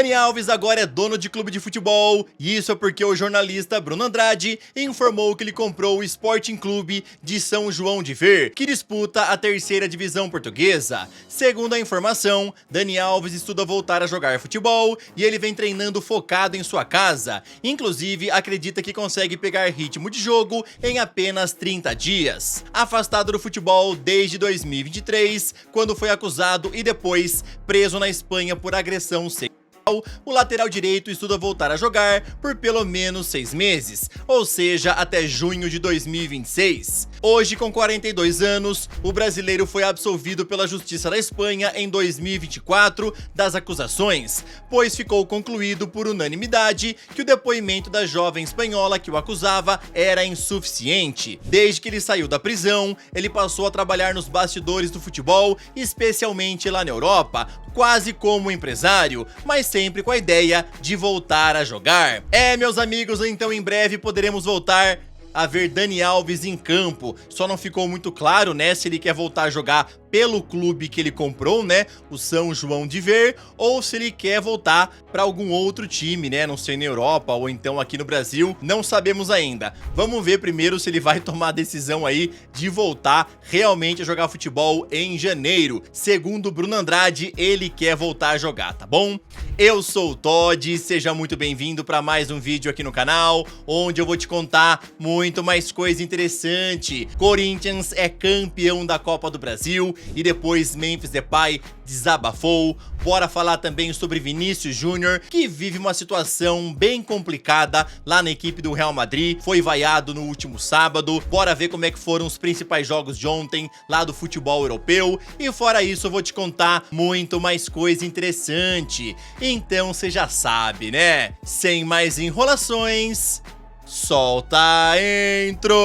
Dani Alves agora é dono de clube de futebol, e isso é porque o jornalista Bruno Andrade informou que ele comprou o Sporting Clube de São João de Ver, que disputa a terceira divisão portuguesa. Segundo a informação, Dani Alves estuda voltar a jogar futebol e ele vem treinando focado em sua casa. Inclusive, acredita que consegue pegar ritmo de jogo em apenas 30 dias. Afastado do futebol desde 2023, quando foi acusado e depois preso na Espanha por agressão sexual, o lateral direito estuda voltar a jogar por pelo menos 6 meses, ou seja, até junho de 2026. Hoje, com 42 anos, o brasileiro foi absolvido pela Justiça da Espanha em 2024 das acusações, pois ficou concluído por unanimidade que o depoimento da jovem espanhola que o acusava era insuficiente. Desde que ele saiu da prisão, ele passou a trabalhar nos bastidores do futebol, especialmente lá na Europa, quase como empresário, mas sempre com a ideia de voltar a jogar. Meus amigos, então em breve poderemos voltar a ver Dani Alves em campo. Só não ficou muito claro, né, se ele quer voltar a jogar pelo clube que ele comprou, né, o São João de Ver, ou se ele quer voltar para algum outro time, né, não sei, na Europa ou então aqui no Brasil, não sabemos ainda. Vamos ver primeiro se ele vai tomar a decisão aí de voltar realmente a jogar futebol em janeiro. Segundo Bruno Andrade, ele quer voltar a jogar, tá bom? Eu sou o Todd, seja muito bem-vindo para mais um vídeo aqui no canal, onde eu vou te contar muito mais coisa interessante. Corinthians é campeão da Copa do Brasil e depois Memphis Depay desabafou. Bora falar também sobre Vinícius Júnior, que vive uma situação bem complicada lá na equipe do Real Madrid, foi vaiado no último sábado. Bora ver como é que foram os principais jogos de ontem lá do futebol europeu, e fora isso eu vou te contar muito mais coisa interessante. Então você já sabe, né? Sem mais enrolações, solta a intro!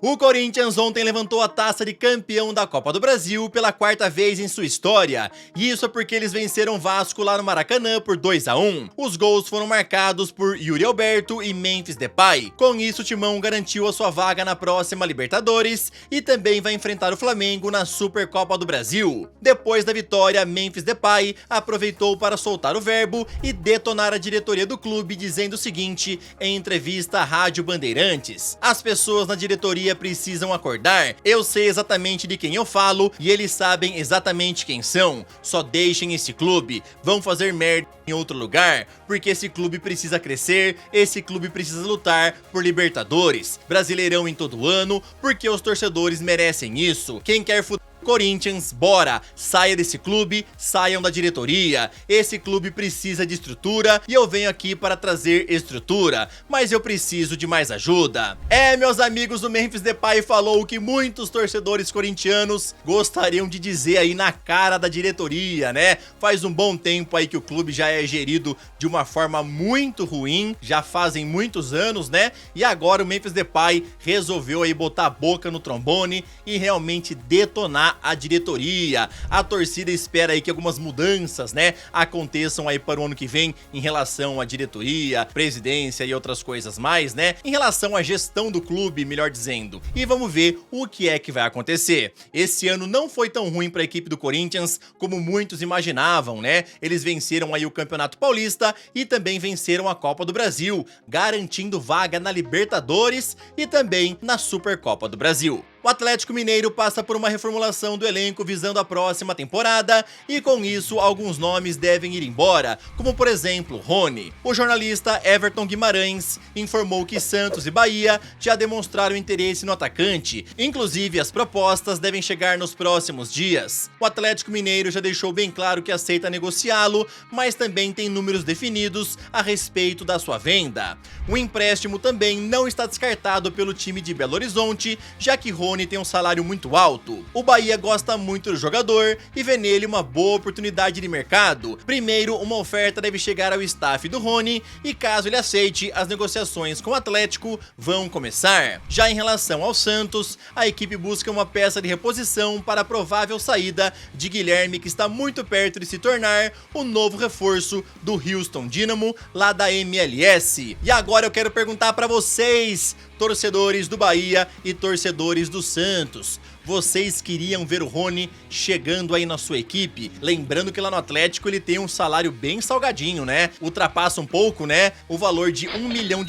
O Corinthians ontem levantou a taça de campeão da Copa do Brasil pela quarta vez em sua história, e isso é porque eles venceram o Vasco lá no Maracanã por 2-1. Os gols foram marcados por Yuri Alberto e Memphis Depay. Com isso, o Timão garantiu a sua vaga na próxima Libertadores e também vai enfrentar o Flamengo na Supercopa do Brasil. Depois da vitória, Memphis Depay aproveitou para soltar o verbo e detonar a diretoria do clube, dizendo o seguinte em entrevista à Rádio Bandeirantes: as pessoas na diretoria precisam acordar, eu sei exatamente de quem eu falo e eles sabem exatamente quem são. Só deixem esse clube, vão fazer merda em outro lugar, porque esse clube precisa crescer, esse clube precisa lutar por Libertadores, Brasileirão em todo ano, porque os torcedores merecem isso. Quem quer Corinthians, bora, saia desse clube, saiam da diretoria. Esse clube precisa de estrutura e eu venho aqui para trazer estrutura, mas eu preciso de mais ajuda. Meus amigos, o Memphis Depay falou o que muitos torcedores corintianos gostariam de dizer aí na cara da diretoria, né? Faz um bom tempo aí que o clube já é gerido de uma forma muito ruim, já fazem muitos anos, né? E agora o Memphis Depay resolveu aí botar a boca no trombone e realmente detonar a diretoria. A torcida espera aí que algumas mudanças, né, aconteçam aí para o ano que vem em relação à diretoria, presidência e outras coisas mais, né, em relação à gestão do clube, melhor dizendo. E vamos ver o que é que vai acontecer. Esse ano não foi tão ruim para a equipe do Corinthians como muitos imaginavam, né? Eles venceram aí o Campeonato Paulista e também venceram a Copa do Brasil, garantindo vaga na Libertadores e também na Supercopa do Brasil. O Atlético Mineiro passa por uma reformulação do elenco visando a próxima temporada e com isso alguns nomes devem ir embora, como por exemplo Rony. O jornalista Everton Guimarães informou que Santos e Bahia já demonstraram interesse no atacante, inclusive as propostas devem chegar nos próximos dias. O Atlético Mineiro já deixou bem claro que aceita negociá-lo, mas também tem números definidos a respeito da sua venda. O empréstimo também não está descartado pelo time de Belo Horizonte, já que Rony Rony tem um salário muito alto. O Bahia gosta muito do jogador e vê nele uma boa oportunidade de mercado. Primeiro, uma oferta deve chegar ao staff do Rony e caso ele aceite, as negociações com o Atlético vão começar. Já em relação ao Santos, a equipe busca uma peça de reposição para a provável saída de Guilherme, que está muito perto de se tornar o novo reforço do Houston Dynamo, lá da MLS. E agora eu quero perguntar para vocês, torcedores do Bahia e torcedores do Santos, vocês queriam ver o Rony chegando aí na sua equipe? Lembrando que lá no Atlético ele tem um salário bem salgadinho, né? Ultrapassa um pouco, né? O valor de R$1 milhão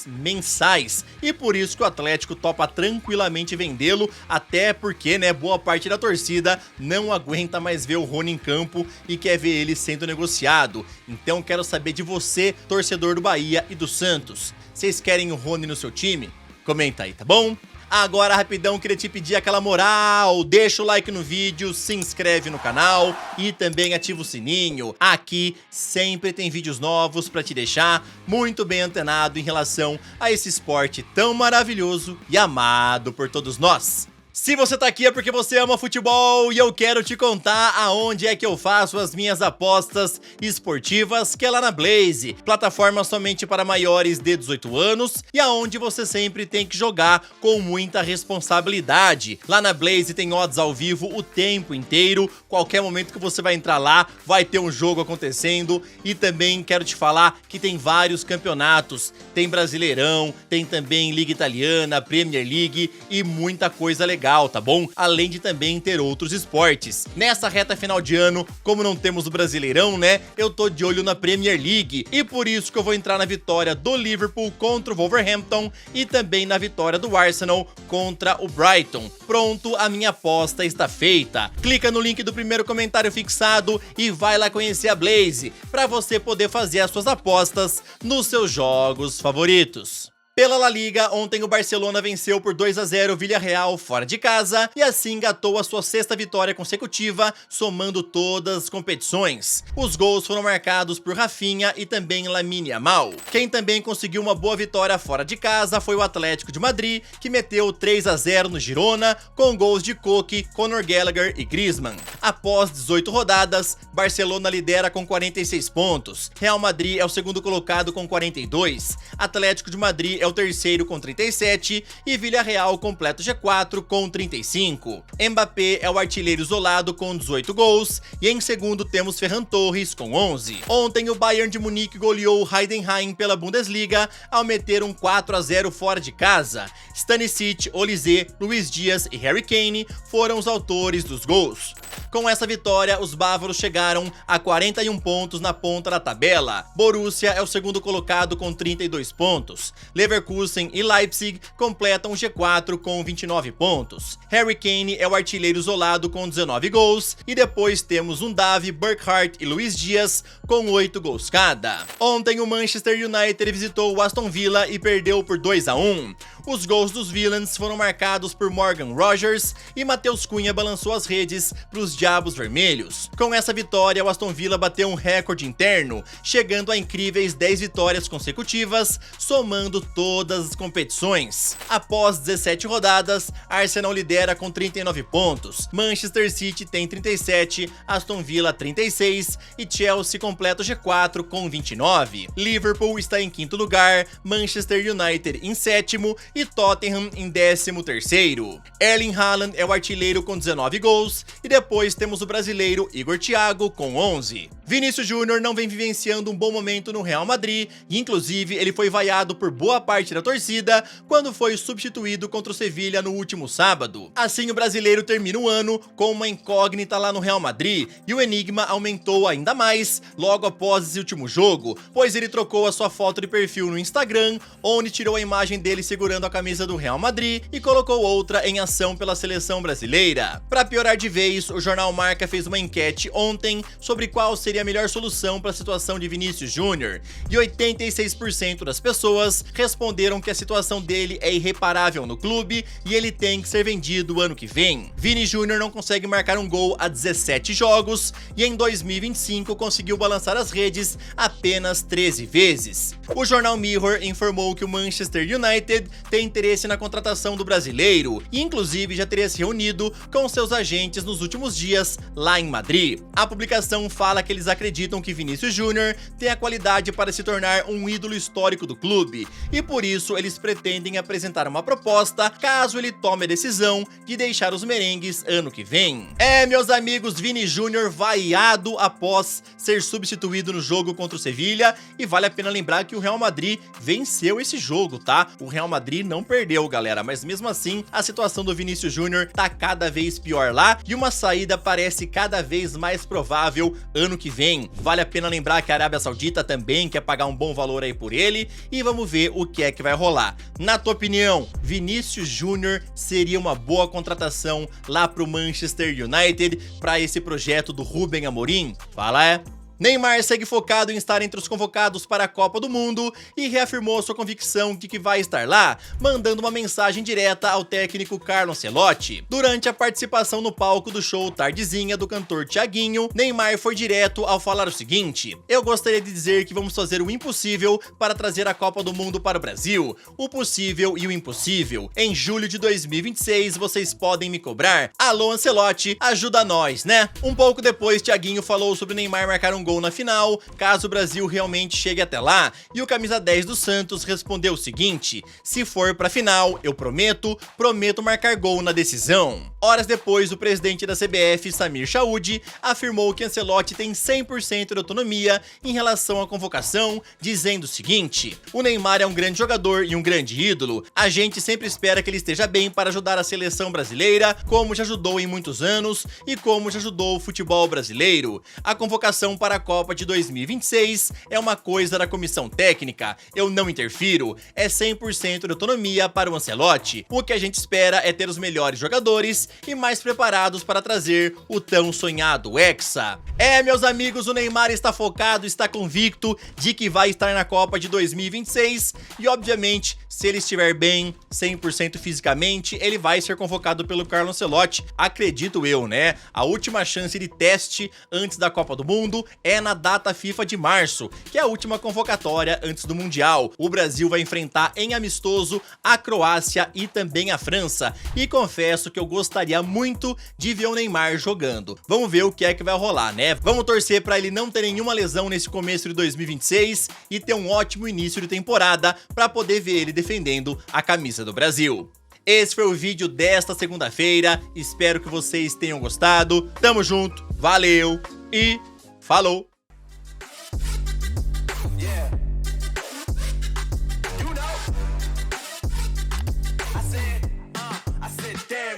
mensais. E por isso que o Atlético topa tranquilamente vendê-lo, até porque, né, boa parte da torcida não aguenta mais ver o Rony em campo e quer ver ele sendo negociado. Então quero saber de você, torcedor do Bahia e do Santos. Vocês querem o Rony no seu time? Comenta aí, tá bom? Agora, rapidão, queria te pedir aquela moral, deixa o like no vídeo, se inscreve no canal e também ativa o sininho. Aqui sempre tem vídeos novos pra te deixar muito bem antenado em relação a esse esporte tão maravilhoso e amado por todos nós. Se você tá aqui é porque você ama futebol e eu quero te contar aonde é que eu faço as minhas apostas esportivas, que é lá na Blaze, plataforma somente para maiores de 18 anos e aonde você sempre tem que jogar com muita responsabilidade. Lá na Blaze tem odds ao vivo o tempo inteiro, qualquer momento que você vai entrar lá vai ter um jogo acontecendo e também quero te falar que tem vários campeonatos, tem Brasileirão, tem também Liga Italiana, Premier League e muita coisa legal, tá bom? Além de também ter outros esportes. Nessa reta final de ano, como não temos o Brasileirão, né? Eu tô de olho na Premier League e por isso que eu vou entrar na vitória do Liverpool contra o Wolverhampton e também na vitória do Arsenal contra o Brighton. Pronto, a minha aposta está feita. Clica no link do primeiro comentário fixado e vai lá conhecer a Blaze para você poder fazer as suas apostas nos seus jogos favoritos. Pela La Liga, ontem o Barcelona venceu por 2-0 o Villarreal fora de casa e assim engatou a sua sexta vitória consecutiva, somando todas as competições. Os gols foram marcados por Rafinha e também Lamine Yamal. Quem também conseguiu uma boa vitória fora de casa foi o Atlético de Madrid, que meteu 3-0 no Girona, com gols de Koke, Conor Gallagher e Griezmann. Após 18 rodadas, Barcelona lidera com 46 pontos, Real Madrid é o segundo colocado com 42, Atlético de Madrid é o terceiro com 37 e Villarreal completa o G4 com 35. Mbappé é o artilheiro isolado com 18 gols e em segundo temos Ferran Torres com 11. Ontem o Bayern de Munique goleou o Heidenheim pela Bundesliga ao meter um 4-0 fora de casa. Stanisic, Olise, Luiz Dias e Harry Kane foram os autores dos gols. Com essa vitória, os bávaros chegaram a 41 pontos na ponta da tabela. Borussia é o segundo colocado com 32 pontos. Leverkusen e Leipzig completam o G4 com 29 pontos. Harry Kane é o artilheiro isolado com 19 gols e depois temos Undav, Burkhardt e Luiz Dias com 8 gols cada. Ontem o Manchester United visitou o Aston Villa e perdeu por 2-1. Os gols dos Villains foram marcados por Morgan Rogers e Matheus Cunha balançou as redes para os Diabos Vermelhos. Com essa vitória, o Aston Villa bateu um recorde interno, chegando a incríveis 10 vitórias consecutivas, somando todas as competições. Após 17 rodadas, Arsenal lidera com 39 pontos, Manchester City tem 37, Aston Villa 36 e Chelsea completa o G4 com 29. Liverpool está em quinto lugar, Manchester United em sétimo e Tottenham em 13º. Erling Haaland é o artilheiro com 19 gols e depois temos o brasileiro Igor Thiago com 11. Vinícius Júnior não vem vivenciando um bom momento no Real Madrid e inclusive ele foi vaiado por boa parte da torcida quando foi substituído contra o Sevilha no último sábado. Assim o brasileiro termina o ano com uma incógnita lá no Real Madrid e o enigma aumentou ainda mais logo após esse último jogo, pois ele trocou a sua foto de perfil no Instagram, onde tirou a imagem dele segurando a camisa do Real Madrid e colocou outra em ação pela seleção brasileira. Para piorar de vez, o jornal Marca fez uma enquete ontem sobre qual seria a melhor solução para a situação de Vinícius Júnior e 86% das pessoas responderam que a situação dele é irreparável no clube e ele tem que ser vendido ano que vem. Vini Júnior não consegue marcar um gol há 17 jogos e em 2025 conseguiu balançar as redes apenas 13 vezes. O jornal Mirror informou que o Manchester United tem interesse na contratação do brasileiro e inclusive já teria se reunido com seus agentes nos últimos dias lá em Madrid. A publicação fala que eles acreditam que Vinícius Júnior tem a qualidade para se tornar um ídolo histórico do clube e por isso eles pretendem apresentar uma proposta caso ele tome a decisão de deixar os merengues ano que vem. Meus amigos, Vini Júnior vaiado após ser substituído no jogo contra o Sevilha e vale a pena lembrar que o Real Madrid venceu esse jogo, tá? O Real Madrid não perdeu, galera, mas mesmo assim a situação do Vinícius Júnior tá cada vez pior lá e uma saída parece cada vez mais provável ano que vem. Vale a pena lembrar que a Arábia Saudita também quer pagar um bom valor aí por ele e vamos ver o que é que vai rolar. Na tua opinião, Vinícius Júnior seria uma boa contratação lá pro Manchester United para esse projeto do Rubem Amorim? Fala, Neymar segue focado em estar entre os convocados para a Copa do Mundo e reafirmou sua convicção de que vai estar lá, mandando uma mensagem direta ao técnico Carlo Ancelotti. Durante a participação no palco do show Tardezinha do cantor Thiaguinho, Neymar foi direto ao falar o seguinte: "Eu gostaria de dizer que vamos fazer o impossível para trazer a Copa do Mundo para o Brasil, o possível e o impossível. Em julho de 2026 vocês podem me cobrar. Alô Ancelotti, ajuda nós, né?" Um pouco depois, Thiaguinho falou sobre Neymar marcar um gol na final, caso o Brasil realmente chegue até lá, e o camisa 10 do Santos respondeu o seguinte: "Se for pra final, eu prometo marcar gol na decisão." Horas depois, o presidente da CBF, Samir Chaoudi, afirmou que Ancelotti tem 100% de autonomia em relação à convocação, dizendo o seguinte: "O Neymar é um grande jogador e um grande ídolo. A gente sempre espera que ele esteja bem para ajudar a seleção brasileira, como já ajudou em muitos anos e como já ajudou o futebol brasileiro. A convocação para a Copa de 2026 é uma coisa da comissão técnica, eu não interfiro, é 100% de autonomia para o Ancelotti. O que a gente espera é ter os melhores jogadores e mais preparados para trazer o tão sonhado Hexa." Meus amigos, o Neymar está focado, está convicto de que vai estar na Copa de 2026 e obviamente, se ele estiver bem, 100% fisicamente, ele vai ser convocado pelo Carlo Ancelotti, acredito eu, né? A última chance de teste antes da Copa do Mundo é na data FIFA de março, que é a última convocatória antes do Mundial. O Brasil vai enfrentar em amistoso a Croácia e também a França, e confesso que eu gostaria muito de ver o Neymar jogando. Vamos ver o que é que vai rolar, né? Vamos torcer para ele não ter nenhuma lesão nesse começo de 2026 e ter um ótimo início de temporada para poder ver ele defendendo a camisa do Brasil. Esse foi o vídeo desta segunda-feira, espero que vocês tenham gostado. Tamo junto, valeu e falou!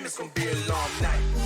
It's gonna be a long night.